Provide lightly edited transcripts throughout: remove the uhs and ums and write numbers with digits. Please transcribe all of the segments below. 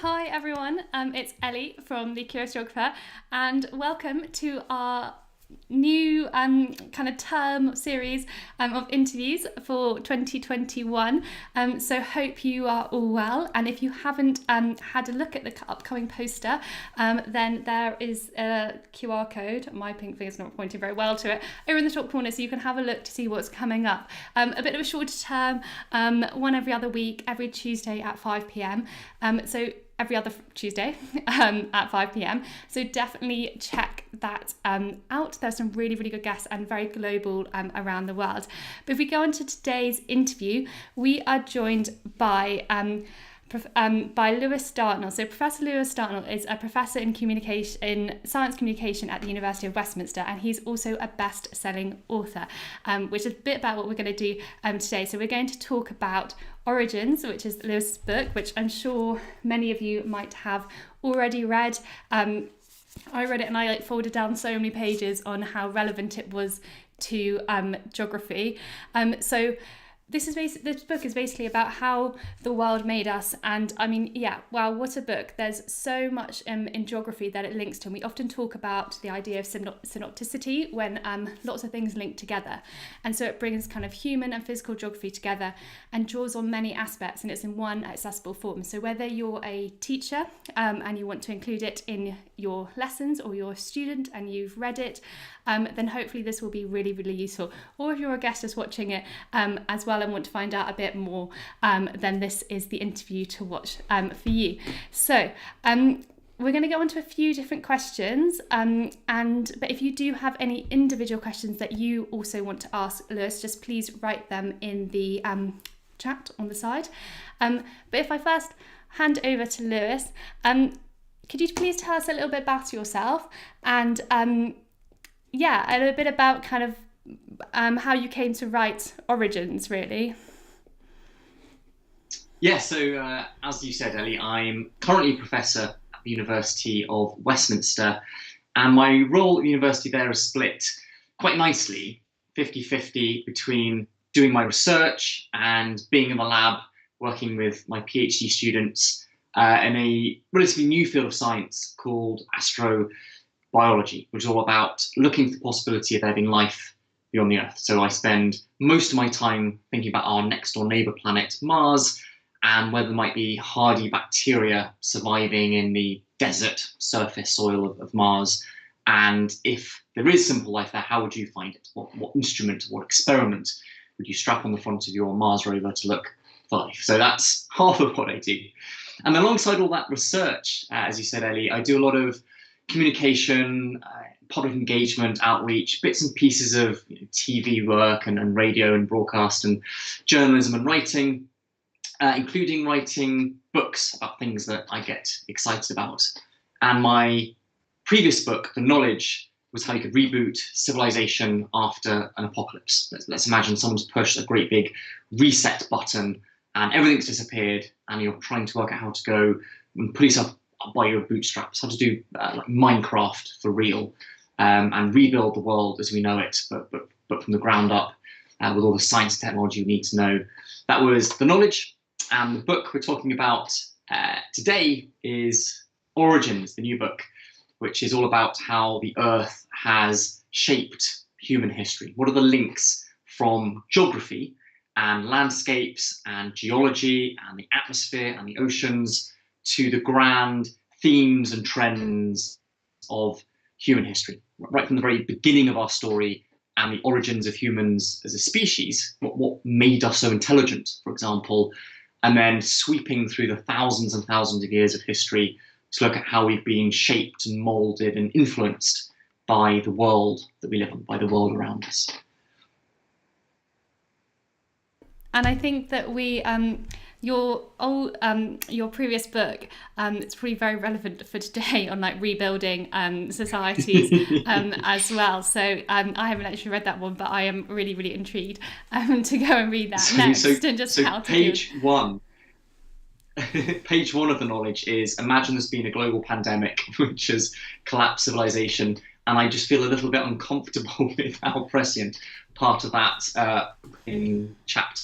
Hi everyone, it's Ellie from The Curious Geographer, and welcome to our new kind of term series of interviews for 2021. So hope you are all well, and if you haven't had a look at the upcoming poster, then there is a QR code, my pink finger's not pointing very well to it, over in the top corner, so you can have a look to see what's coming up. A bit of a shorter term, one every other week, every Tuesday at 5pm. So every other Tuesday at 5pm. So definitely check that out. There's some really, really good guests and very global around the world. But if we go on to today's interview, we are joined by Lewis Dartnell. So Professor Lewis Dartnell is a professor in science communication at the University of Westminster, and he's also a best-selling author, which is a bit about what we're going to do today. So we're going to talk about Origins, which is Lewis's book, which I'm sure many of you might have already read. I read it and I folded down so many pages on how relevant it was to geography. So this book is basically about how the world made us, and I mean, yeah, wow, what a book. There's so much in geography that it links to, and we often talk about the idea of synopticity when lots of things link together, and so it brings kind of human and physical geography together and draws on many aspects, and it's in one accessible form. So whether you're a teacher and you want to include it in your lessons, or you're a student and you've read it, then hopefully this will be really, really useful. Or if you're a guest just watching it as well and want to find out a bit more, then this is the interview to watch for you. So we're going to go on to a few different questions, but if you do have any individual questions that you also want to ask Lewis, just please write them in the chat on the side. But if I first hand over to Lewis, could you please tell us a little bit about yourself and a little bit about kind of how you came to write Origins, really? Yeah, so as you said, Ellie, I'm currently a professor at the University of Westminster, and my role at the university there is split quite nicely, 50-50, between doing my research and being in the lab, working with my PhD students in a relatively new field of science called astrobiology, which is all about looking for the possibility of there being life beyond the Earth. So I spend most of my time thinking about our next door neighbour planet, Mars, and whether there might be hardy bacteria surviving in the desert surface soil of Mars. And if there is simple life there, how would you find it? What instrument, what experiment would you strap on the front of your Mars rover to look for life? So that's half of what I do. And alongside all that research, as you said, Ellie, I do a lot of communication, public engagement, outreach, bits and pieces of TV work and radio and broadcast and journalism and writing, including writing books about things that I get excited about. And my previous book, The Knowledge, was how you could reboot civilization after an apocalypse. Let's imagine someone's pushed a great big reset button and everything's disappeared, and you're trying to work out how to go and pull yourself up by your bootstraps, how to do like Minecraft for real, and rebuild the world as we know it, but from the ground up, with all the science and technology we need to know. That was The Knowledge, and the book we're talking about today is Origins, the new book, which is all about how the Earth has shaped human history. What are the links from geography and landscapes and geology and the atmosphere and the oceans to the grand themes and trends of human history, right from the very beginning of our story and the origins of humans as a species, what made us so intelligent, for example, and then sweeping through the thousands and thousands of years of history to look at how we've been shaped and molded and influenced by the world that we live in, by the world around us. And I think that your previous book, it's probably very relevant for today on like rebuilding societies as well. So I haven't actually read that one, but I am really, really intrigued to go and read that next. And just how to page one. Page one of The Knowledge is imagine there's been a global pandemic which has collapsed civilization, and I just feel a little bit uncomfortable with how prescient part of that in chapter.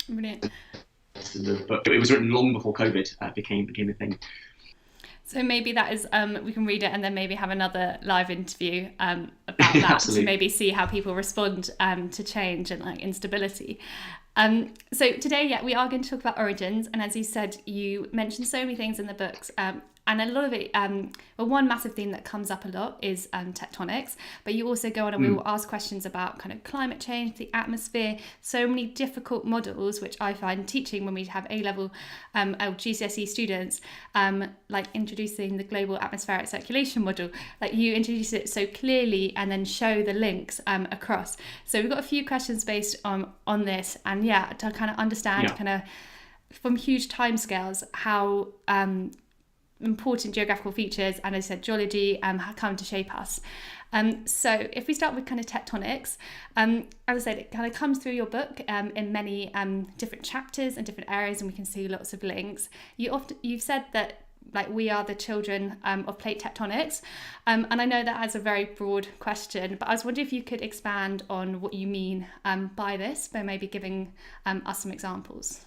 Brilliant. in the book. It was written long before COVID became a thing. So maybe that is, we can read it and then maybe have another live interview about that to maybe see how people respond to change and like instability. So today, we are going to talk about origins. And as you said, you mentioned so many things in the books. And a lot of it, one massive theme that comes up a lot is tectonics, but you also go on and we will ask questions about kind of climate change, the atmosphere, so many difficult models, which I find teaching when we have A Level GCSE students, like introducing the global atmospheric circulation model, like you introduce it so clearly and then show the links across. So we've got a few questions based on this, and to kind of understand kind of from huge timescales how important geographical features and, as I said, geology come to shape us. So if we start with kind of tectonics, as I said, it kind of comes through your book in many different chapters and different areas, and we can see lots of links. You've said that like we are the children of plate tectonics, and I know that as a very broad question, but I was wondering if you could expand on what you mean by this, by maybe giving us some examples.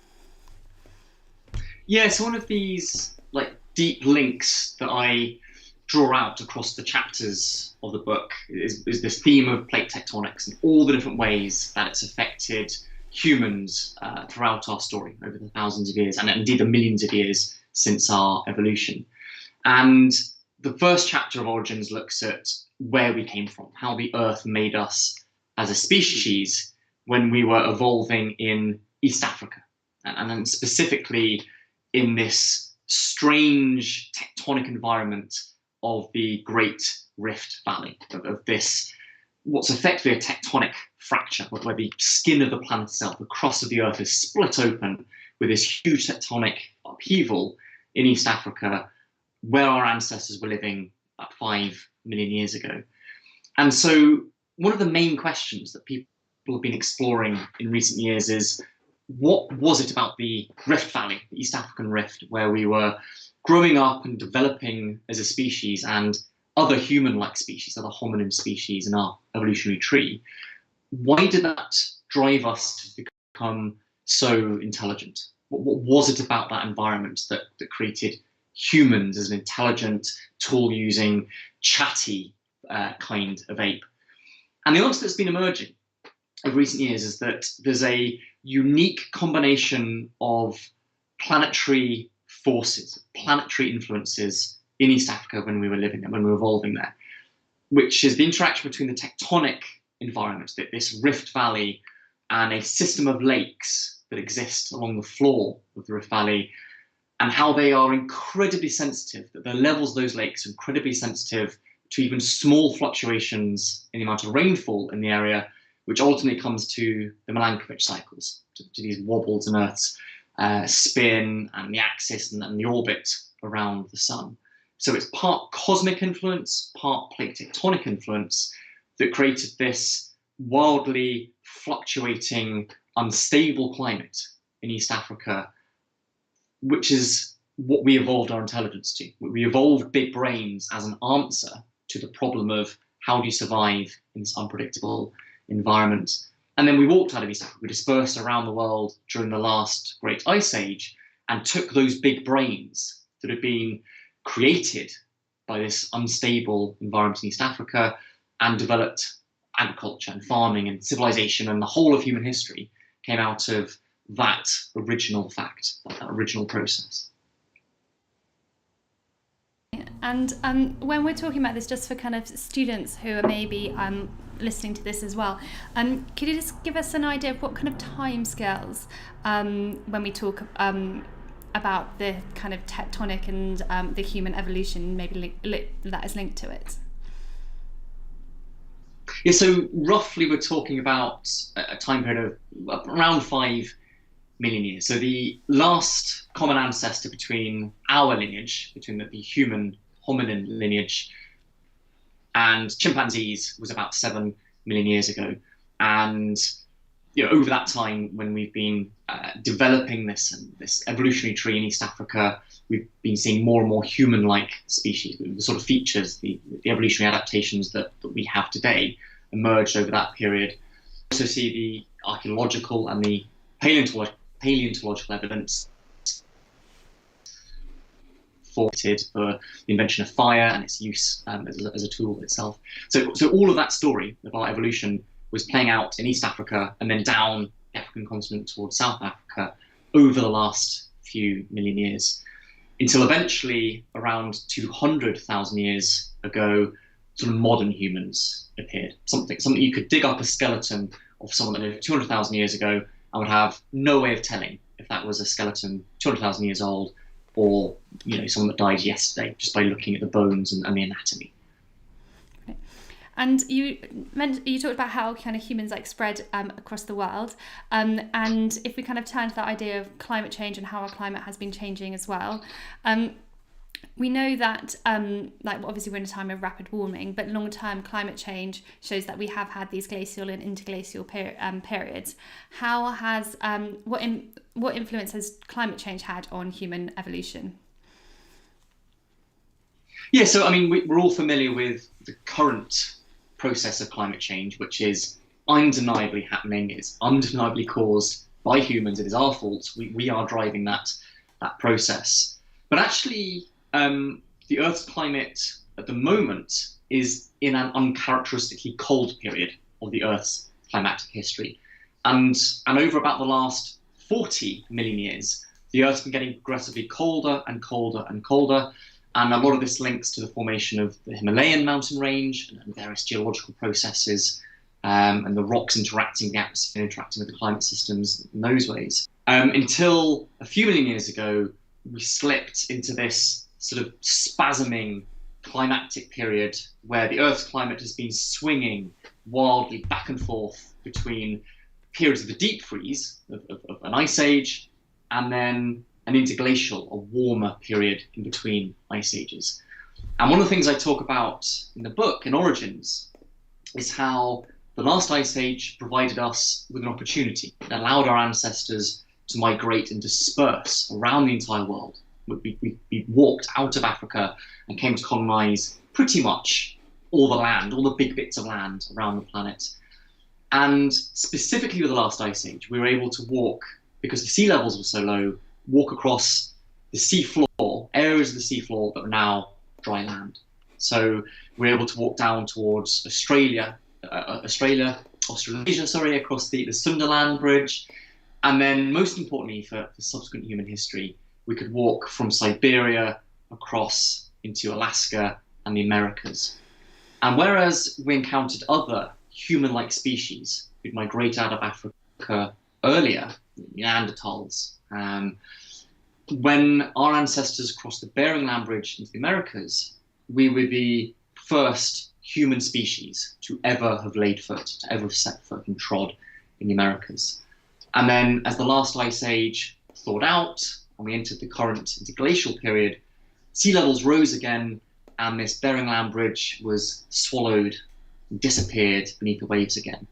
Yeah, so one of these like deep links that I draw out across the chapters of the book is this theme of plate tectonics and all the different ways that it's affected humans throughout our story over the thousands of years and indeed the millions of years since our evolution. And the first chapter of Origins looks at where we came from, how the Earth made us as a species when we were evolving in East Africa, and then specifically in this strange tectonic environment of the Great Rift Valley, of this, what's effectively a tectonic fracture, where the skin of the planet itself, the crust of the Earth, is split open with this huge tectonic upheaval in East Africa, where our ancestors were living 5 million years ago. And so one of the main questions that people have been exploring in recent years is, what was it about the Rift Valley, the East African Rift, where we were growing up and developing as a species and other human-like species, other hominin species in our evolutionary tree? Why did that drive us to become so intelligent? What was it about that environment that created humans as an intelligent, tool-using, chatty kind of ape? And the answer that's been emerging of recent years is that there's a unique combination of planetary forces, planetary influences in East Africa when we were living there, when we were evolving there, which is the interaction between the tectonic environment, this Rift Valley, and a system of lakes that exist along the floor of the Rift Valley, and how they are incredibly sensitive, that the levels of those lakes are incredibly sensitive to even small fluctuations in the amount of rainfall in the area, which ultimately comes to the Milankovitch cycles, to these wobbles in Earth's spin and the axis and the orbit around the sun. So it's part cosmic influence, part plate tectonic influence that created this wildly fluctuating, unstable climate in East Africa, which is what we evolved our intelligence to. We evolved big brains as an answer to the problem of how do you survive in this unpredictable environment. And then we walked out of East Africa, we dispersed around the world during the last great ice age and took those big brains that had been created by this unstable environment in East Africa and developed agriculture and farming and civilization, and the whole of human history came out of that original fact, that original process. And when we're talking about this, just for kind of students who are maybe listening to this as well, could you just give us an idea of what kind of timescales when we talk about the kind of tectonic and the human evolution, maybe that is linked to it? Yeah, so roughly we're talking about a time period of around 5 million years. So the last common ancestor between our lineage, between the human hominin lineage and chimpanzees, was about 7 million years ago. And over that time, when we've been developing this evolutionary tree in East Africa, we've been seeing more and more human-like species. The sort of features, the evolutionary adaptations that we have today emerged over that period. We also see the archaeological and the paleontological evidence for the invention of fire and its use as a tool itself. So all of that story about evolution was playing out in East Africa and then down the African continent towards South Africa over the last few million years, until eventually, around 200,000 years ago, sort of modern humans appeared. Something you could dig up a skeleton of someone that lived 200,000 years ago and would have no way of telling if that was a skeleton 200,000 years old, or someone that died yesterday, just by looking at the bones and the anatomy. And you talked about how kind of humans spread across the world, and if we kind of turn to that idea of climate change and how our climate has been changing as well, we know that obviously we're in a time of rapid warming, but long-term climate change shows that we have had these glacial and interglacial periods. How has what influence has climate change had on human evolution? Yeah, so we're all familiar with the current process of climate change, which is undeniably happening. It's undeniably caused by humans. It is our fault. We are driving that process. But actually, the Earth's climate at the moment is in an uncharacteristically cold period of the Earth's climatic history. And over about the last 40 million years, the Earth's been getting progressively colder and colder and colder. And a lot of this links to the formation of the Himalayan mountain range and various geological processes, and the rocks interacting with the atmosphere, interacting with the climate systems in those ways. Until a few million years ago, we slipped into this sort of spasming climactic period where the Earth's climate has been swinging wildly back and forth between periods of the deep freeze, of an ice age, and then an interglacial, a warmer period in between ice ages. And one of the things I talk about in the book, in Origins, is how the last ice age provided us with an opportunity. It allowed our ancestors to migrate and disperse around the entire world. We walked out of Africa and came to colonize pretty much all the land, all the big bits of land around the planet. And specifically with the last ice age, we were able to walk, because the sea levels were so low, walk across the seafloor, areas of the seafloor that are now dry land. So we're able to walk down towards Australasia, across the Sunderland Bridge. And then most importantly for subsequent human history, we could walk from Siberia across into Alaska and the Americas. And whereas we encountered other human-like species who'd migrate out of Africa earlier, Neanderthals, when our ancestors crossed the Bering Land Bridge into the Americas, we were the first human species to ever have laid foot, to ever have set foot and trod in the Americas. And then as the last ice age thawed out and we entered the current interglacial period, sea levels rose again and this Bering Land Bridge was swallowed and disappeared beneath the waves again.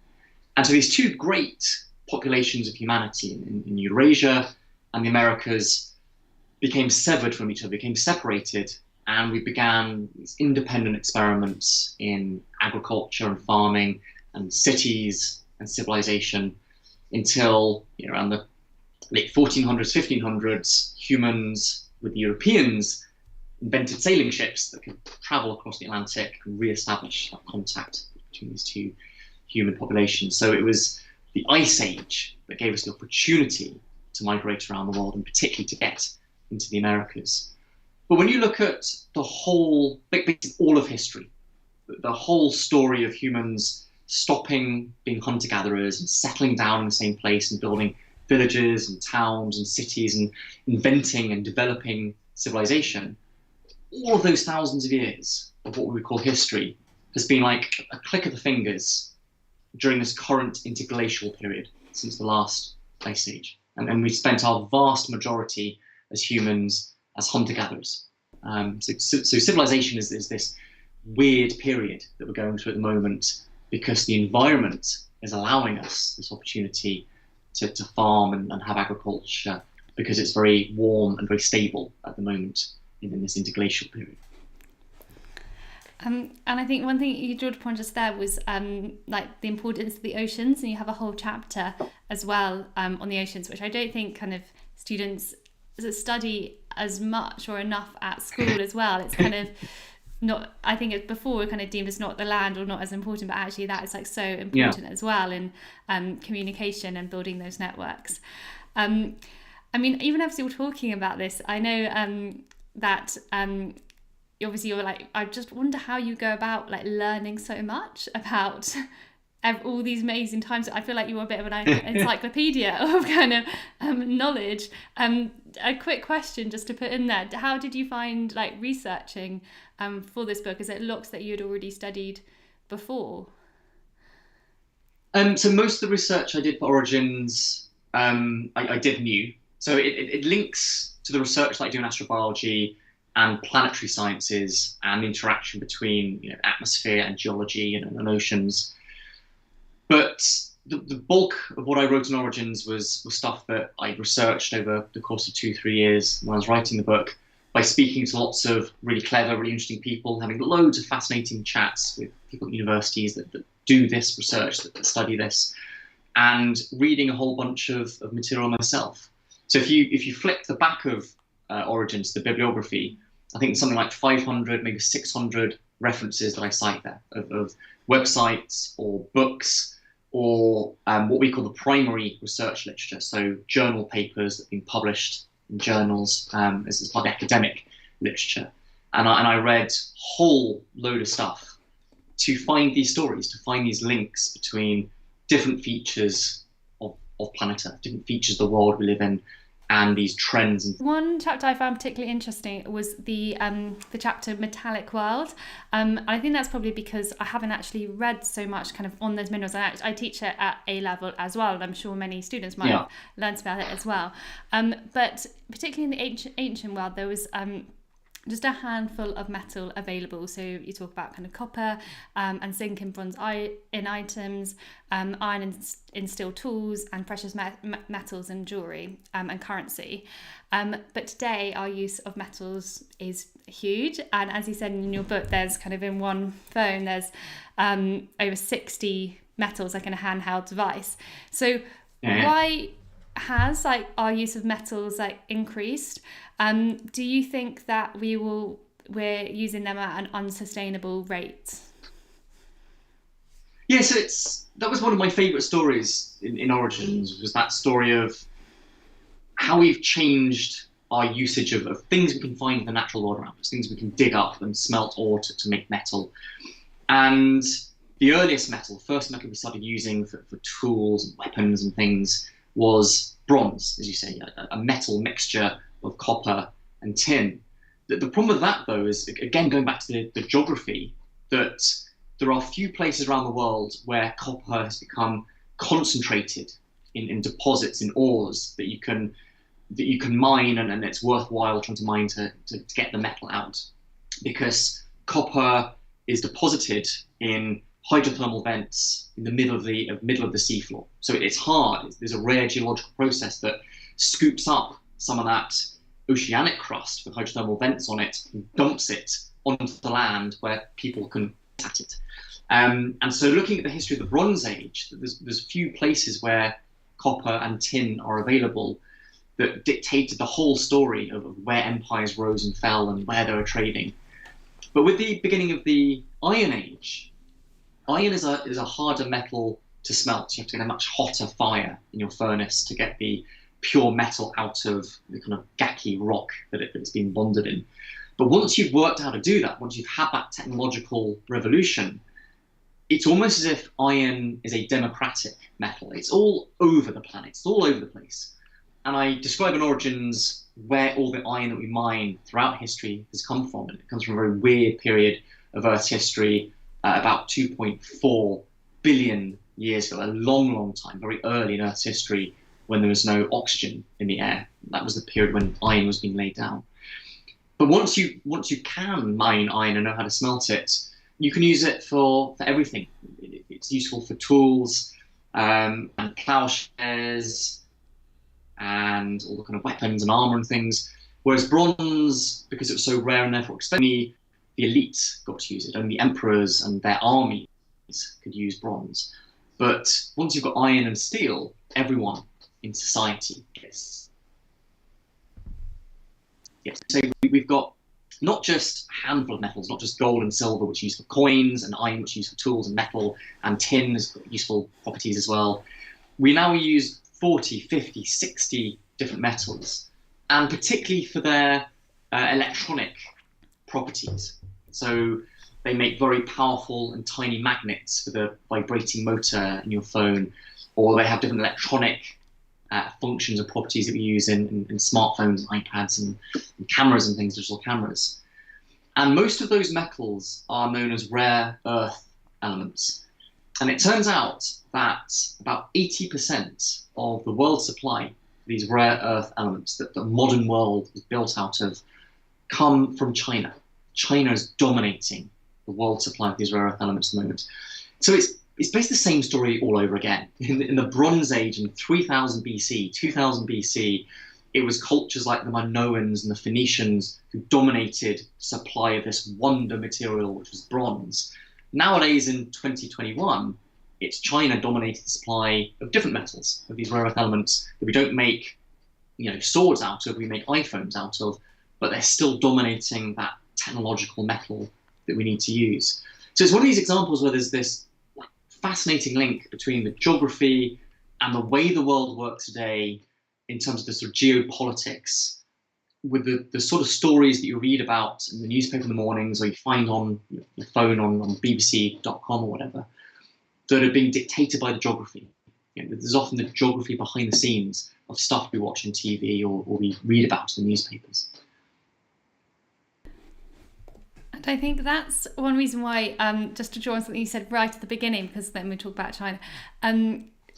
And so these two great populations of humanity in Eurasia and the Americas became severed from each other, became separated, and we began these independent experiments in agriculture and farming and cities and civilization until around the late 1400s, 1500s, humans with the Europeans invented sailing ships that could travel across the Atlantic and re-establish that contact between these two human populations. So it was the Ice Age that gave us the opportunity to migrate around the world, and particularly to get into the Americas. But when you look at the whole, all of history, the whole story of humans stopping being hunter-gatherers and settling down in the same place and building villages and towns and cities and inventing and developing civilization, all of those thousands of years of what we would call history has been like a click of the fingers during this current interglacial period since the last ice age. And we spent our vast majority as humans as hunter-gatherers. So civilization is this weird period that we're going through at the moment because the environment is allowing us this opportunity to farm and have agriculture because it's very warm and very stable at the moment in this interglacial period. And I think one thing you drew upon just there was like the importance of the oceans, and you have a whole chapter as well on the oceans, which I don't think kind of students study as much or enough at school as well. It's kind of not, I think it's before kind of deemed as not the land or not as important, but actually that is like so important as well in communication and building those networks. I mean, even as you're talking about this, I know that obviously you're like, I just wonder how you go about like learning so much about all these amazing times. I feel like you're a bit of an encyclopedia of kind of knowledge. A quick question just to put in there: how did you find like researching for this book? Is it looks that you'd already studied before? So most of the research I did for Origins, I did new. So it links to the research that I do in astrobiology and planetary sciences and the interaction between atmosphere and geology and oceans. But the bulk of what I wrote in Origins was stuff that I researched over the course of 2-3 years when I was writing the book, by speaking to lots of really clever, really interesting people, having loads of fascinating chats with people at universities that do this research, that study this, and reading a whole bunch of material myself. So if you flick the back of Origins, the bibliography, I think something like 500, maybe 600 references that I cite there of websites or books or what we call the primary research literature, so journal papers that have been published in journals as part of academic literature. And I read a whole load of stuff to find these stories, to find these links between different features of planet Earth, different features of the world we live in, and these trends. One chapter I found particularly interesting was the chapter Metallic World. I think that's probably because I haven't actually read so much kind of on those minerals. I teach it at A Level as well, and I'm sure many students might have learned about it as well. But particularly in the ancient world, there was just a handful of metal available. So you talk about kind of copper and zinc and bronze in items, iron in steel tools, and precious metals in jewellery and currency. But today our use of metals is huge. And as you said in your book, there's kind of in one phone, there's over 60 metals like in a handheld device. So why has like our use of metals like increased? Do you think that we're using them at an unsustainable rate? Yeah, so that was one of my favourite stories in Origins, was that story of how we've changed our usage of things we can find in the natural world around us, things we can dig up and smelt ore to make metal. And the earliest metal, the first metal we started using for tools and weapons and things, was bronze, as you say, a metal mixture of copper and tin. The problem with that, though, is, again, going back to the geography, that there are few places around the world where copper has become concentrated in deposits, in ores that you can mine, and it's worthwhile trying to mine to get the metal out, because copper is deposited in hydrothermal vents in the middle of the seafloor. So it's hard. There's a rare geological process that scoops up some of that oceanic crust with hydrothermal vents on it and dumps it onto the land where people can get at it. And so looking at the history of the Bronze Age, there's few places where copper and tin are available that dictated the whole story of where empires rose and fell and where they were trading. But with the beginning of the Iron Age, iron is a harder metal to smelt. You have to get a much hotter fire in your furnace to get the pure metal out of the kind of gacky rock that it's been bonded in. But once you've worked out how to do that, once you've had that technological revolution, it's almost as if iron is a democratic metal. It's all over the planet. It's all over the place. And I describe in Origins where all the iron that we mine throughout history has come from. And it comes from a very weird period of Earth's history, about 2.4 billion years ago, a long, long time, very early in Earth's history, when there was no oxygen in the air. That was the period when iron was being laid down. But once you can mine iron and know how to smelt it, you can use it for everything. It's useful for tools and plowshares and all the kind of weapons and armor and things. Whereas bronze, because it was so rare and therefore expensive, the elite got to use it. Only emperors and their armies could use bronze. But once you've got iron and steel, everyone in society gets. Yes, so we've got not just a handful of metals, not just gold and silver, which are used for coins, and iron, which is used for tools, and metal, and tin has got useful properties as well. We now use 40, 50, 60 different metals, and particularly for their electronic properties. So they make very powerful and tiny magnets for the vibrating motor in your phone, or they have different electronic functions and properties that we use in smartphones, iPads, and cameras and things, digital cameras. And most of those metals are known as rare earth elements. And it turns out that about 80% of the world's supply, these rare earth elements that the modern world is built out of, come from China. China is dominating the world supply of these rare earth elements at the moment. So it's basically the same story all over again. In the Bronze Age, in 3000 BC, 2000 BC, it was cultures like the Minoans and the Phoenicians who dominated supply of this wonder material, which was bronze. Nowadays, in 2021, it's China dominating the supply of different metals, of these rare earth elements that we don't make, swords out of, we make iPhones out of, but they're still dominating that technological metal that we need to use. So it's one of these examples where there's this fascinating link between the geography and the way the world works today in terms of the sort of geopolitics with the sort of stories that you read about in the newspaper in the mornings or you find on your phone on bbc.com or whatever that are being dictated by the geography. There's often the geography behind the scenes of stuff we watch on TV or we read about in the newspapers. And I think that's one reason why, just to draw on something you said right at the beginning, because then we talk about China,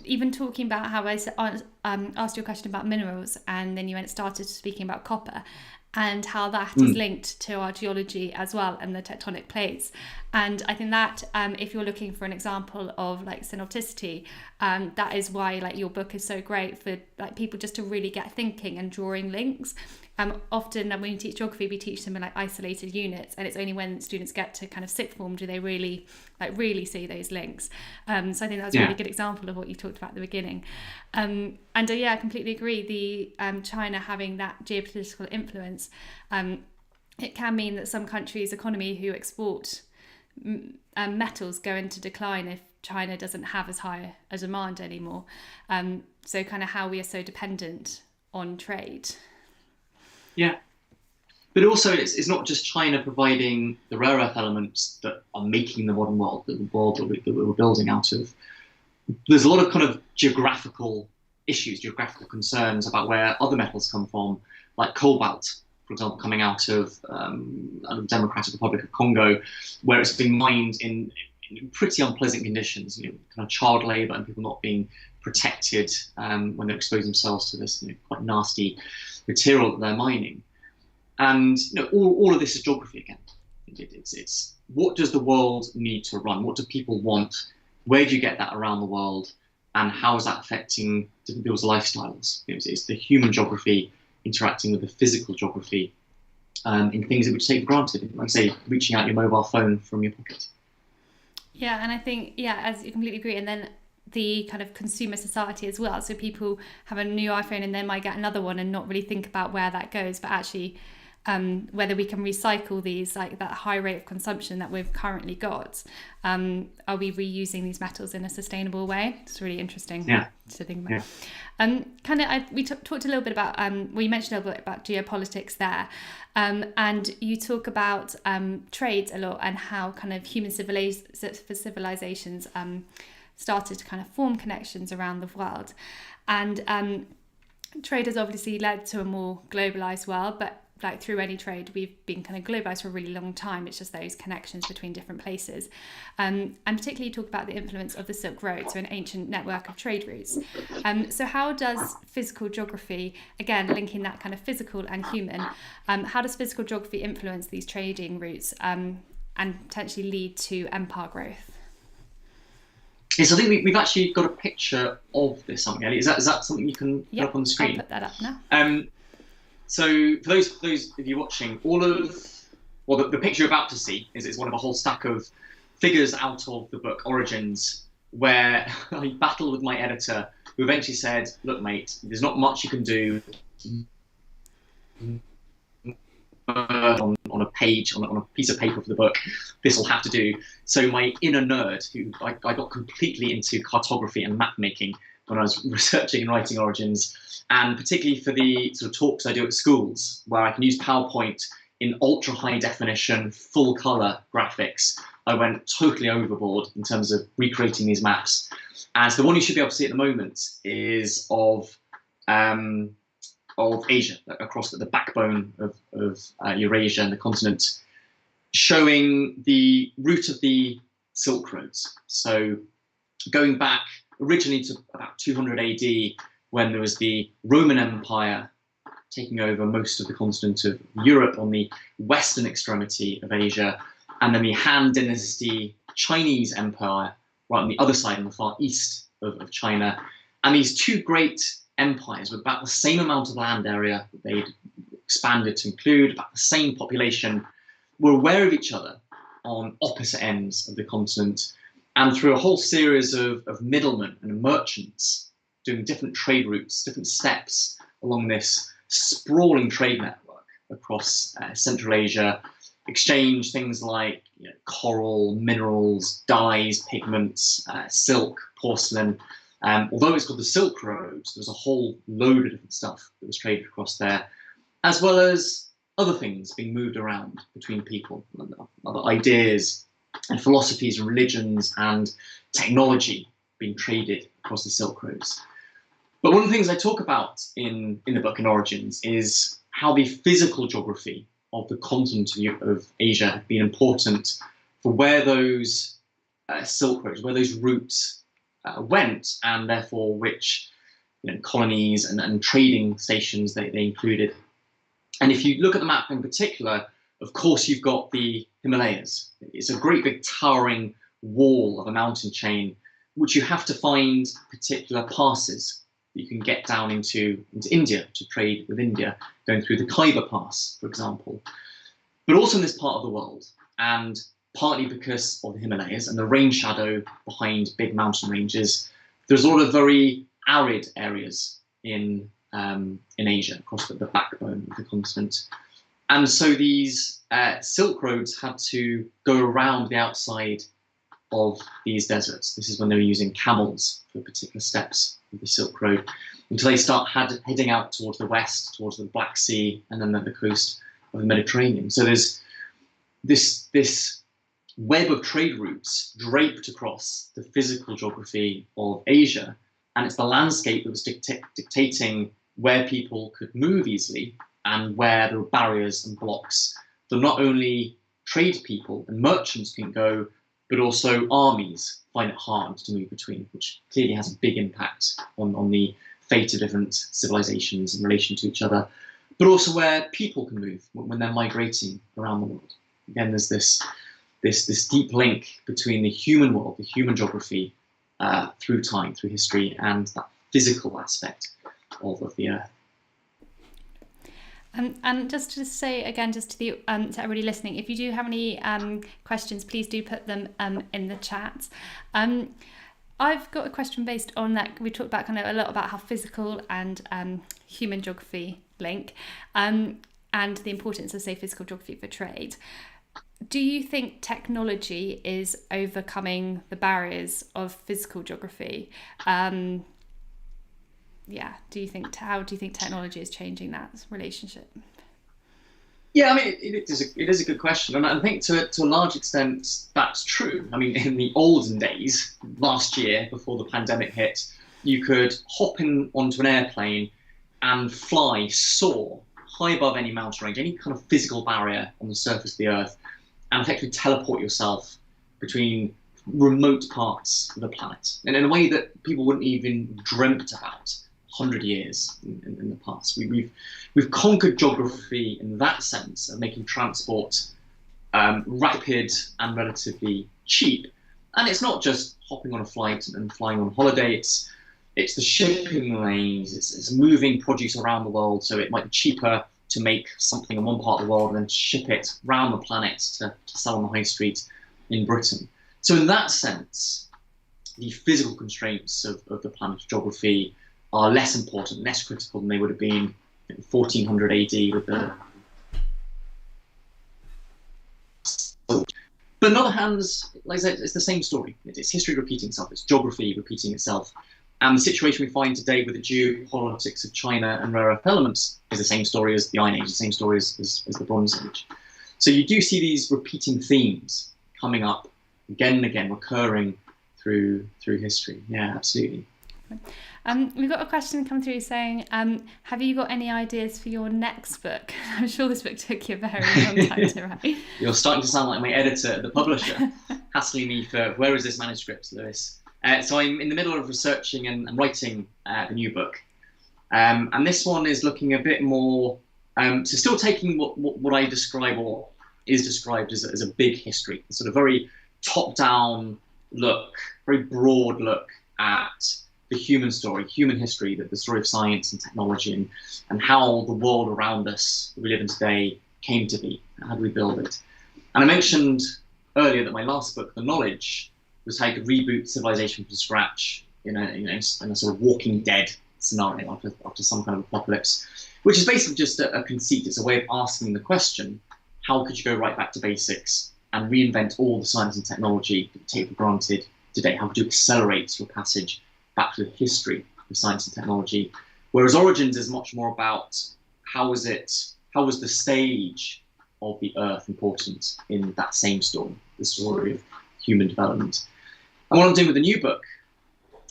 even talking about how I asked you a question about minerals and then you started speaking about copper and how that is linked to our geology as well and the tectonic plates. And I think that if you're looking for an example of like synopticity, that is why your book is so great for people just to really get thinking and drawing links. Often when we teach geography, we teach them in isolated units, and it's only when students get to kind of sixth form do they really see those links. So I think that was a really good example of what you talked about at the beginning. And I completely agree. The China having that geopolitical influence, it can mean that some countries' economy who export metals go into decline if China doesn't have as high a demand anymore. So kind of how we are so dependent on trade. Yeah, but also it's not just China providing the rare earth elements that are making the modern world, the world that we're building out of. There's a lot of kind of geographical issues, geographical concerns about where other metals come from, like cobalt, for example, coming out of the Democratic Republic of Congo, where it's being mined in pretty unpleasant conditions, kind of child labour and people not being protected when they expose themselves to this quite nasty material that they're mining. And all of this is geography again. It's what does the world need to run? What do people want? Where do you get that around the world? And how is that affecting different people's lifestyles? It's the human geography interacting with the physical geography in things that we take for granted, like say reaching out your mobile phone from your pocket. Yeah, and I think as you completely agree, and then the kind of consumer society as well. So people have a new iPhone and then might get another one and not really think about where that goes, but actually whether we can recycle these, that high rate of consumption that we've currently got. Are we reusing these metals in a sustainable way? It's really interesting to think about. We talked a little bit about, you mentioned a little bit about geopolitics there, and you talk about trade a lot and how kind of human civilizations started to kind of form connections around the world. And trade has obviously led to a more globalized world, but through any trade, we've been kind of globalized for a really long time. It's just those connections between different places. And particularly you talk about the influence of the Silk Road, so an ancient network of trade routes. So how does physical geography, again, linking that kind of physical and human, how does physical geography influence these trading routes and potentially lead to empire growth? Yes, I think we've actually got a picture of this something, Ellie. Is that something you can put up on the screen? I'll put that up now. So for those of you watching, all of well, the picture you're about to see is one of a whole stack of figures out of the book Origins, where I battled with my editor, who eventually said, look, mate, there's not much you can do on a page, on a piece of paper for the book. This will have to do. So my inner nerd, who I got completely into cartography and map making when I was researching and writing Origins, and particularly for the sort of talks I do at schools, where I can use PowerPoint in ultra high definition, full color graphics, I went totally overboard in terms of recreating these maps. And so the one you should be able to see at the moment is of Asia, across the backbone of Eurasia and the continent, showing the route of the Silk Roads. So going back originally to about 200 AD, when there was the Roman Empire taking over most of the continent of Europe on the western extremity of Asia, and then the Han Dynasty Chinese Empire right on the other side, in the far east of China. And these two great empires with about the same amount of land area that they'd expanded to include, about the same population, were aware of each other on opposite ends of the continent. And through a whole series of middlemen and merchants doing different trade routes, different steps along this sprawling trade network across Central Asia, exchange things like coral, minerals, dyes, pigments, silk, porcelain. Although it's called the Silk Road, there was a whole load of different stuff that was traded across there, as well as other things being moved around between people, other ideas and philosophies and religions and technology being traded across the Silk Roads. But one of the things I talk about in the book in Origins is how the physical geography of the continent of Asia have been important for where those Silk Roads, where those routes went, and therefore which colonies and trading stations they included. And if you look at the map in particular, of course you've got the Himalayas. It's a great big towering wall of a mountain chain, which you have to find particular passes that you can get down into India to trade with India, going through the Khyber Pass, for example. But also in this part of the world, and partly because of the Himalayas and the rain shadow behind big mountain ranges, there's a lot of very arid areas in Asia, across the backbone of the continent. And so these Silk Roads had to go around the outside of these deserts. This is when they were using camels for particular steps of the Silk Road, until they start heading out towards the west, towards the Black Sea, and then the coast of the Mediterranean. So there's this web of trade routes draped across the physical geography of Asia, and it's the landscape that was dictating where people could move easily and where there were barriers and blocks that not only trade people and merchants can go, but also armies find it hard to move between, which clearly has a big impact on the fate of different civilizations in relation to each other, but also where people can move when they're migrating around the world. Again, there's this deep link between the human world, the human geography, through time, through history, and that physical aspect of the earth. And just to say again, just to to everybody listening, if you do have any questions, please do put them in the chat. I've got a question based on that. We talked about kind of a lot about how physical and human geography link, and the importance of, say, physical geography for trade. Do you think technology is overcoming the barriers of physical geography? How do you think technology is changing that relationship? Yeah, I mean, it is a good question, and I think to a large extent that's true. I mean, in the olden days, last year before the pandemic hit, you could hop onto an airplane and soar high above any mountain range, any kind of physical barrier on the surface of the earth, and effectively teleport yourself between remote parts of the planet, and in a way that people wouldn't even dreamt about 100 years in the past. We've conquered geography in that sense of making transport rapid and relatively cheap. And it's not just hopping on a flight and flying on holiday. It's the shipping lanes. It's moving produce around the world, so it might be cheaper to make something in one part of the world and then ship it around the planet to sell on the high street in Britain. So in that sense, the physical constraints of the planet's geography are less important, less critical than they would have been in 1400 AD with the... But on the other hand, like I said, it's the same story. It's history repeating itself, it's geography repeating itself. And the situation we find today with the geopolitics of China and rare earth elements is the same story as the Iron Age, the same story as the Bronze Age. So you do see these repeating themes coming up again and again, recurring through history. Yeah, absolutely. We've got a question come through saying, have you got any ideas for your next book? I'm sure this book took you a very long time to write. You're starting to sound like my editor, the publisher, hassling me for where is this manuscript, Lewis? So I'm in the middle of researching and writing the new book. And this one is looking a bit more, so still taking what I describe or is described as a big history, a sort of very top-down look, very broad look at the human story, human history, the story of science and technology and how the world around us that we live in today came to be. How do we build it? And I mentioned earlier that my last book, The Knowledge, was how you could reboot civilization from scratch in a sort of Walking Dead scenario after some kind of apocalypse, which is basically just a conceit. It's a way of asking the question, how could you go right back to basics and reinvent all the science and technology that we take for granted today? How could you accelerate your passage back to the history of science and technology? Whereas Origins is much more about how was the stage of the Earth important in that same story, the story of human development. And what I'm doing with the new book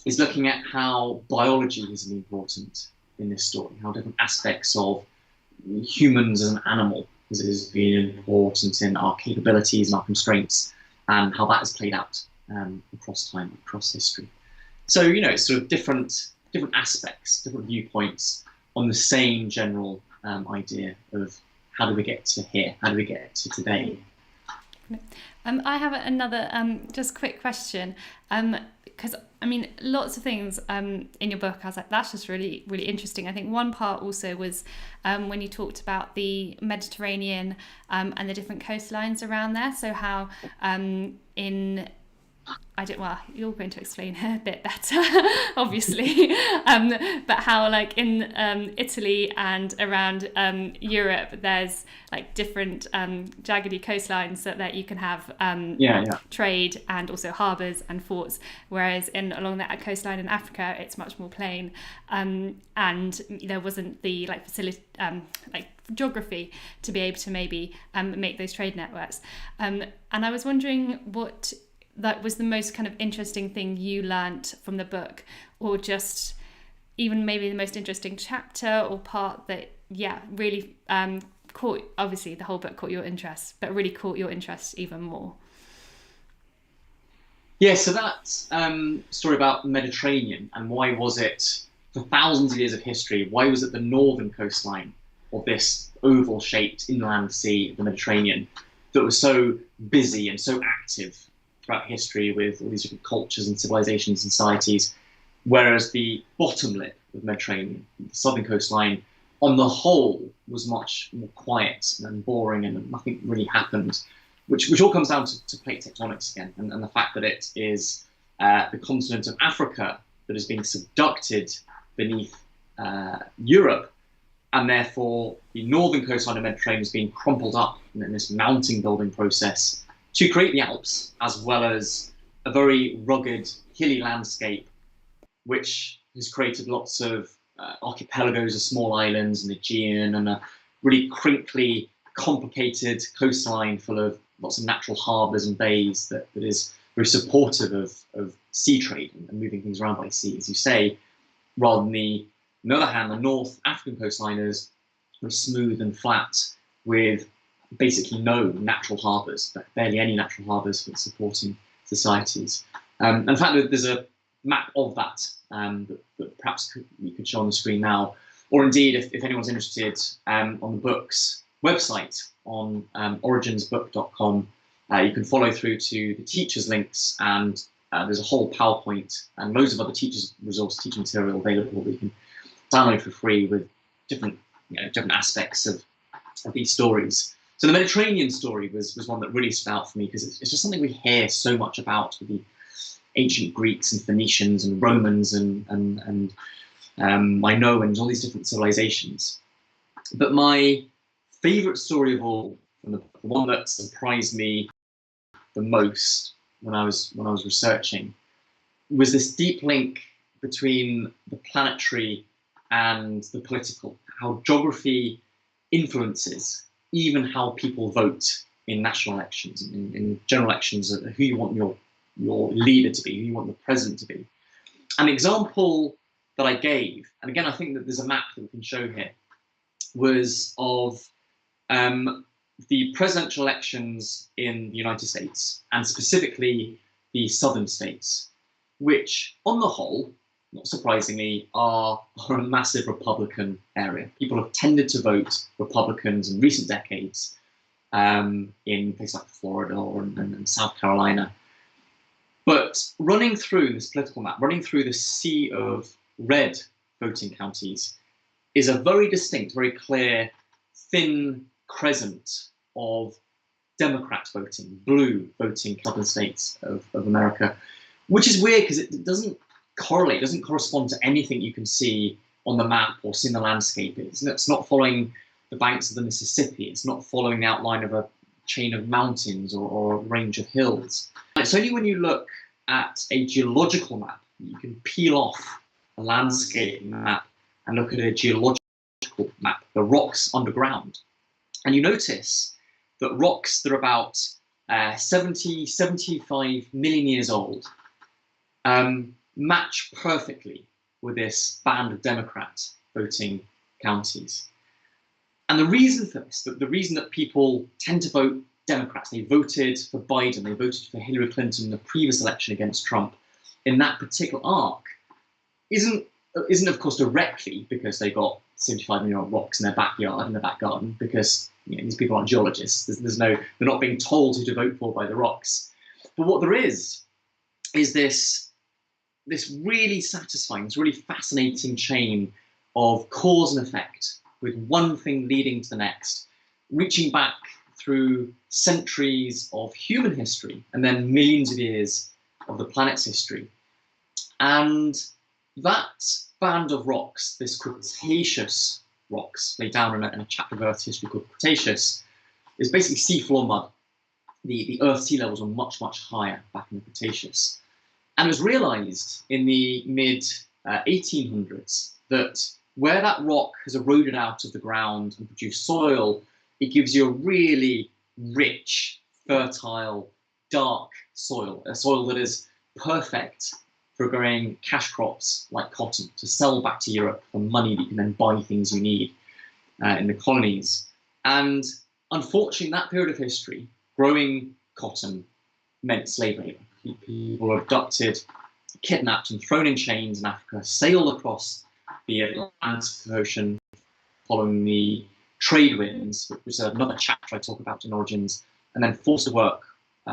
is looking at how biology is important in this story, how different aspects of humans as an animal has been important in our capabilities and our constraints, and how that has played out across time, across history. So, it's sort of different aspects, different viewpoints on the same general idea of how do we get to here? How do we get to today? I have another just quick question, because lots of things in your book, I was like, that's just really, really interesting. I think one part also was when you talked about the Mediterranean and the different coastlines around there. So how you're going to explain it a bit better, obviously, but how like in Italy and around Europe, there's like different jaggedy coastlines so that you can have trade and also harbours and forts, whereas along that coastline in Africa, it's much more plain, and there wasn't the geography to be able to maybe make those trade networks. And I was wondering what that was the most kind of interesting thing you learnt from the book, or just even maybe the most interesting chapter or part that really caught, obviously the whole book caught your interest, but really caught your interest even more. So that story about the Mediterranean, and why was it for thousands of years of history, why was it the northern coastline of this oval shaped inland sea of the Mediterranean that was so busy and so active throughout history with all these different cultures and civilizations and societies, whereas the bottom lip of the Mediterranean, the southern coastline, on the whole was much more quiet and boring and nothing really happened, which all comes down to plate tectonics again, and the fact that it is the continent of Africa that is being subducted beneath Europe, and therefore the northern coastline of the Mediterranean is being crumpled up in this mountain building process to create the Alps, as well as a very rugged, hilly landscape, which has created lots of archipelagos of small islands, and Aegean, and a really crinkly, complicated coastline full of lots of natural harbours and bays that is very supportive of sea trade and moving things around by sea, as you say, rather than on the other hand, the North African coastline is very smooth and flat with basically no natural harbours, barely any natural harbours for supporting societies. In fact, there's a map of that that perhaps we could show on the screen now, or indeed, if anyone's interested, on the book's website on originsbook.com, you can follow through to the teachers links, and there's a whole PowerPoint and loads of other teaching material available that you can download for free with different aspects of of these stories. So the Mediterranean story was one that really stood out for me, because it's just something we hear so much about with the ancient Greeks and Phoenicians and Romans and Minoans, all these different civilizations. But my favourite story of all, and the one that surprised me the most when I was researching, was this deep link between the planetary and the political. How geography influences even how people vote in national elections, in general elections, of who you want your leader to be, who you want the president to be. An example that I gave, and again I think that there's a map that we can show here, was of the presidential elections in the United States, and specifically the southern states, which on the whole, not surprisingly, are a massive Republican area. People have tended to vote Republicans in recent decades, in places like Florida and South Carolina. But running through this political map, running through the sea of red voting counties, is a very distinct, very clear, thin crescent of Democrat voting, blue voting southern states of America, which is weird because it doesn't correlate, doesn't correspond to anything you can see on the map or see in the landscape. It's not following the banks of the Mississippi. It's not following the outline of a chain of mountains or a range of hills. And it's only when you look at a geological map that you can peel off a landscape map and look at a geological map, the rocks underground. And you notice that rocks that are about 75 million years old match perfectly with this band of Democrat voting counties. And the reason for this, the reason that people tend to vote Democrats, they voted for Biden, they voted for Hillary Clinton in the previous election against Trump, in that particular arc, isn't of course directly because they got 75 million rocks in their backyard, in their back garden, because these people aren't geologists. They're not being told who to vote for by the rocks. But what there is this really satisfying, this really fascinating chain of cause and effect, with one thing leading to the next, reaching back through centuries of human history and then millions of years of the planet's history. And that band of rocks, this Cretaceous rocks, laid down in a chapter of Earth's history called Cretaceous, is basically seafloor mud. The Earth's sea levels were much, much higher back in the Cretaceous. And it was realised in the mid-1800s that where that rock has eroded out of the ground and produced soil, it gives you a really rich, fertile, dark soil, a soil that is perfect for growing cash crops like cotton, to sell back to Europe for money that you can then buy things you need in the colonies. And unfortunately, in that period of history, growing cotton meant slave labour. People were abducted, kidnapped and thrown in chains in Africa, sailed across the Atlantic Ocean following the trade winds, which is another chapter I talk about in Origins, and then forced to work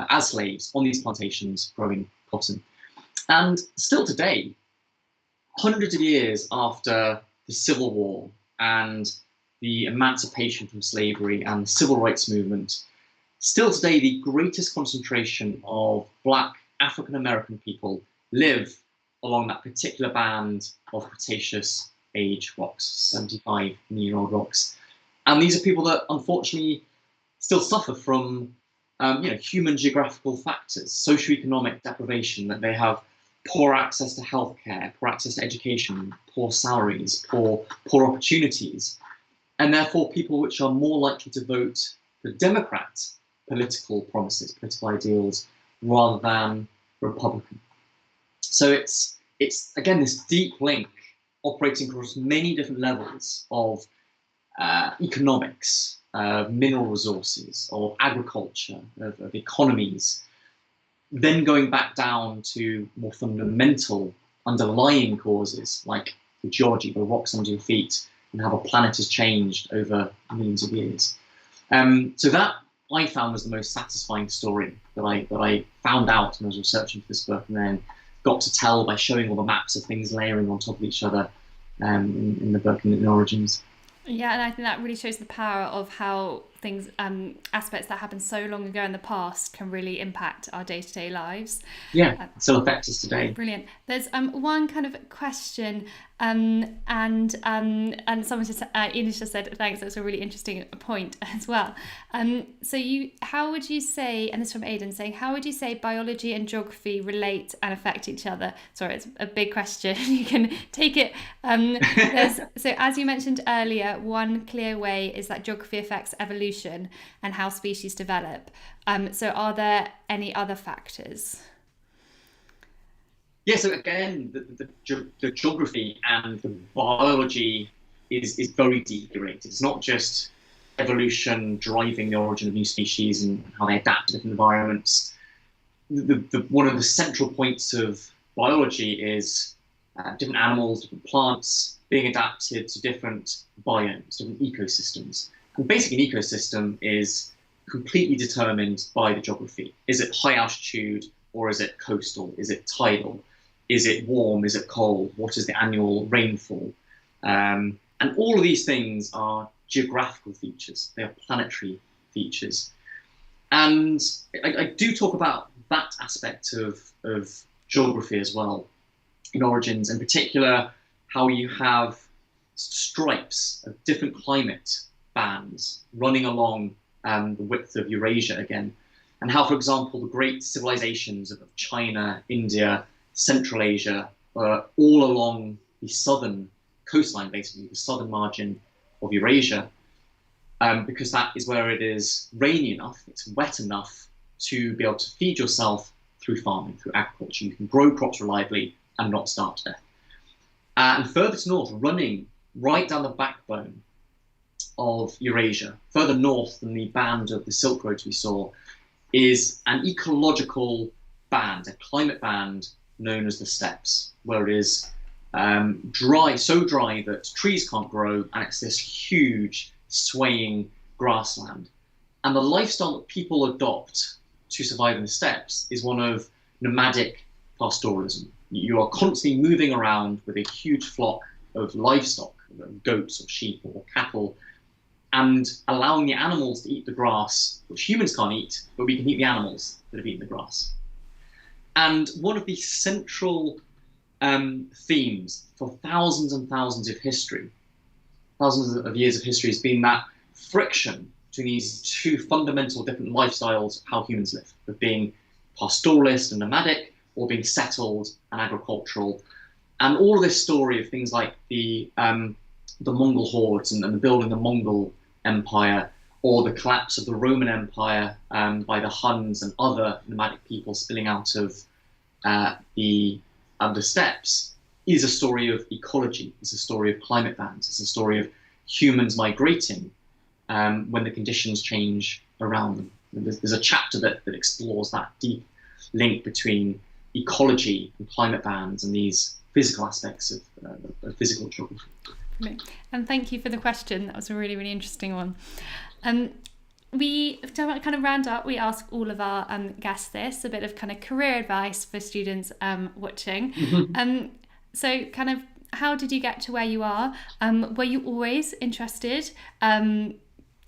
as slaves on these plantations growing cotton. And still today, hundreds of years after the Civil War and the emancipation from slavery and the civil rights movement, still today the greatest concentration of Black African American people live along that particular band of Cretaceous age rocks, 75 million year old rocks. And these are people that unfortunately still suffer from human geographical factors, socioeconomic deprivation, that they have poor access to healthcare, poor access to education, poor salaries, poor opportunities, and therefore people which are more likely to vote for Democrat political promises, political ideals, rather than Republican. So it's again this deep link operating across many different levels of economics, mineral resources, of agriculture, of economies, then going back down to more fundamental underlying causes like the geology, the rocks under your feet, and how the planet has changed over millions of years. So that I found was the most satisfying story that I found out when I was researching for this book, and then got to tell by showing all the maps of things layering on top of each other in the book in Origins. Yeah, and I think that really shows the power of how things, aspects that happened so long ago in the past can really impact our day-to-day lives. Yeah, still affects us today. Brilliant. There's one kind of question, and someone just Ines just said thanks. That's a really interesting point as well. How would you say? And this is from Aidan saying, how would you say biology and geography relate and affect each other? Sorry, it's a big question. You can take it. So as you mentioned earlier, one clear way is that geography affects evolution and how species develop. So are there any other factors? Yeah, so again, the geography and the biology is very deeply related. It's not just evolution driving the origin of new species and how they adapt to different environments. One of the central points of biology is different animals, different plants being adapted to different biomes, different ecosystems. And basically, an ecosystem is completely determined by the geography. Is it high altitude or is it coastal? Is it tidal? Is it warm? Is it cold? What is the annual rainfall? And all of these things are geographical features. They are planetary features. And I do talk about that aspect of geography as well in Origins, in particular, how you have stripes of different climate bands running along the width of Eurasia again. And how, for example, the great civilisations of China, India, Central Asia, all along the southern coastline, basically, the southern margin of Eurasia, because that is where it is rainy enough, it's wet enough to be able to feed yourself through farming, through agriculture. You can grow crops reliably and not starve to death. And further to north, running right down the backbone of Eurasia, further north than the band of the Silk Roads we saw, is an ecological band, a climate band known as the steppes, where it is dry, so dry that trees can't grow, and it's this huge swaying grassland. And the lifestyle that people adopt to survive in the steppes is one of nomadic pastoralism. You are constantly moving around with a huge flock of livestock, goats or sheep or cattle, and allowing the animals to eat the grass, which humans can't eat, but we can eat the animals that have eaten the grass. And one of the central themes for thousands and thousands of history, thousands of years of history, has been that friction between these two fundamental different lifestyles of how humans live, of being pastoralist and nomadic, or being settled and agricultural. And all of this story of things like the Mongol hordes and the building of the Mongol Empire, or the collapse of the Roman Empire by the Huns and other nomadic people spilling out of the steppes, is a story of ecology. It's a story of climate bands. It's a story of humans migrating when the conditions change around them. And there's a chapter that explores that deep link between ecology and climate bands and these physical aspects of physical geography. And thank you for the question. That was a really, really interesting one. We, to kind of round up, we ask all of our guests this, a bit of kind of career advice for students watching. So kind of, how did you get to where you are? Were you always interested in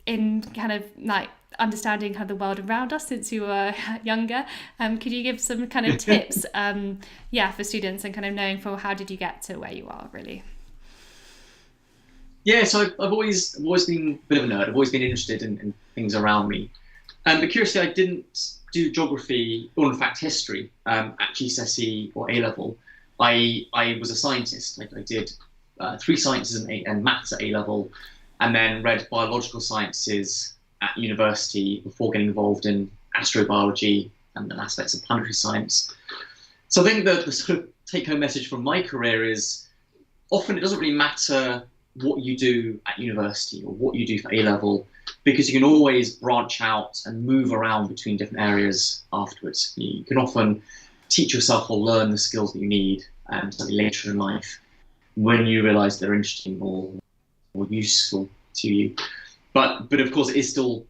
kind of like understanding kind of the world around us since you were younger? Could you give some kind of tips for students and kind of knowing for how did you get to where you are, really? Yeah, so I've always been a bit of a nerd. I've always been interested in things around me. But curiously, I didn't do geography, or in fact history, at GCSE or A Level. I was a scientist. I did 3 sciences and maths at A Level, and then read biological sciences at university before getting involved in astrobiology and aspects of planetary science. So I think the sort of take-home message from my career is often it doesn't really matter what you do at university or what you do for A Level, because you can always branch out and move around between different areas afterwards. You can often teach yourself or learn the skills that you need slightly later in life when you realise they're interesting or useful to you. But of course, it is still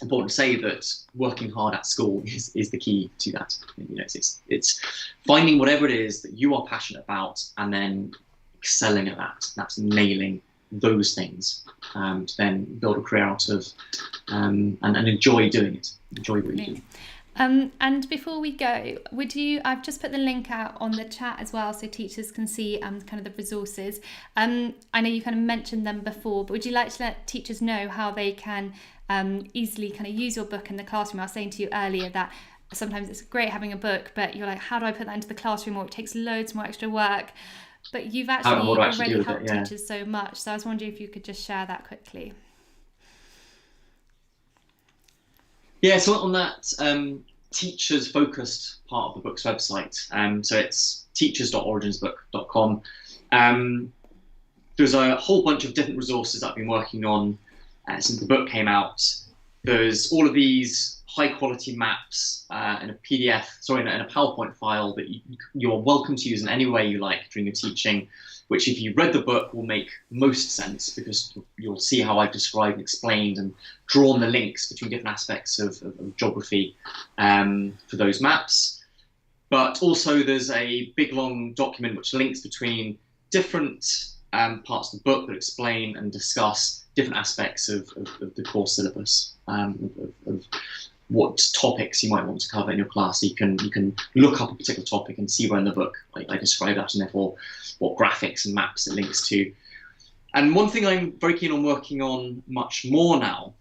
important to say that working hard at school is the key to that. You know, it's finding whatever it is that you are passionate about and then excelling at that. That's nailing those things to then build a career out of and enjoy doing it, enjoy what you do. And before we go, I've just put the link out on the chat as well so teachers can see kind of the resources. I know you kind of mentioned them before, but would you like to let teachers know how they can easily kind of use your book in the classroom? I was saying to you earlier that sometimes it's great having a book, but you're like, how do I put that into the classroom? Or it takes loads more extra work. But you've actually already helped teachers so much. So I was wondering if you could just share that quickly. Yeah, so on that teachers focused part of the book's website, so it's teachers.originsbook.com. There's a whole bunch of different resources that I've been working on since the book came out. There's all of these high quality maps in a PowerPoint file that you're welcome to use in any way you like during your teaching, which if you read the book will make most sense because you'll see how I've described and explained and drawn the links between different aspects of geography for those maps. But also there's a big long document which links between different parts of the book that explain and discuss different aspects of the course syllabus, of what topics you might want to cover in your class. So you can look up a particular topic and see where in the book I describe that, and therefore what graphics and maps it links to. And one thing I'm very keen on working on much more now,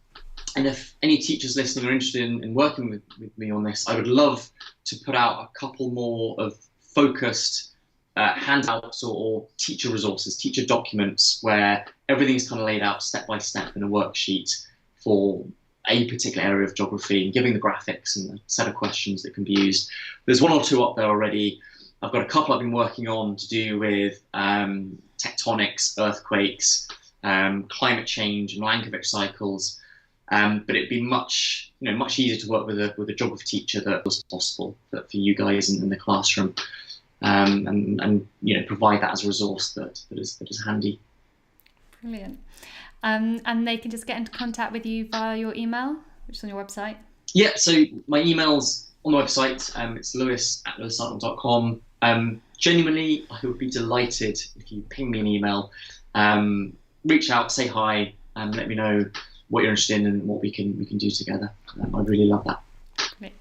and if any teachers listening are interested in working with me on this, I would love to put out a couple more of focused handouts or teacher resources, teacher documents, where everything's kind of laid out step by step in a worksheet for a particular area of geography, and giving the graphics and a set of questions that can be used. There's one or two up there already. I've got a couple I've been working on to do with tectonics, earthquakes, climate change, and Milankovitch cycles. But it'd be much easier to work with a geography teacher that was possible for you guys in the classroom, and provide that as a resource that is handy. Brilliant. And they can just get into contact with you via your email, which is on your website. Yeah, so my email's on the website. It's lewis@lewisdartnell.com. Genuinely, I would be delighted if you ping me an email, reach out, say hi, and let me know what you're interested in and what we can do together. I'd really love that. Great.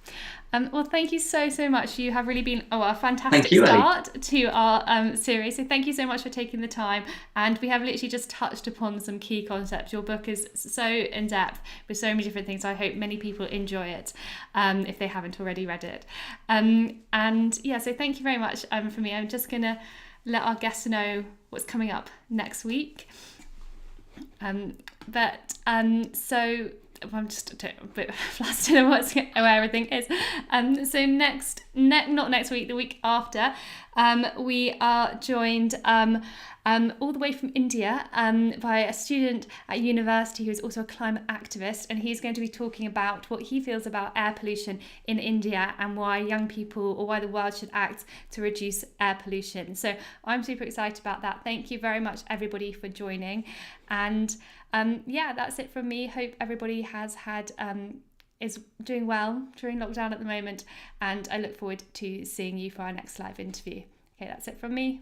Well, thank you so much. You have really been a fantastic start to our series. So thank you so much for taking the time. And we have literally just touched upon some key concepts. Your book is so in depth with so many different things. I hope many people enjoy it if they haven't already read it. And yeah, so thank you very much for me. I'm just going to let our guests know what's coming up next week. So I'm just a bit flustered at where everything is. So not next week, the week after, we are joined all the way from India by a student at university who is also a climate activist, and he's going to be talking about what he feels about air pollution in India and why young people, or why the world should act to reduce air pollution. So I'm super excited about that. Thank you very much, everybody, for joining. And yeah, that's it from me. Hope everybody is doing well during lockdown at the moment, and I look forward to seeing you for our next live interview. Okay, that's it from me.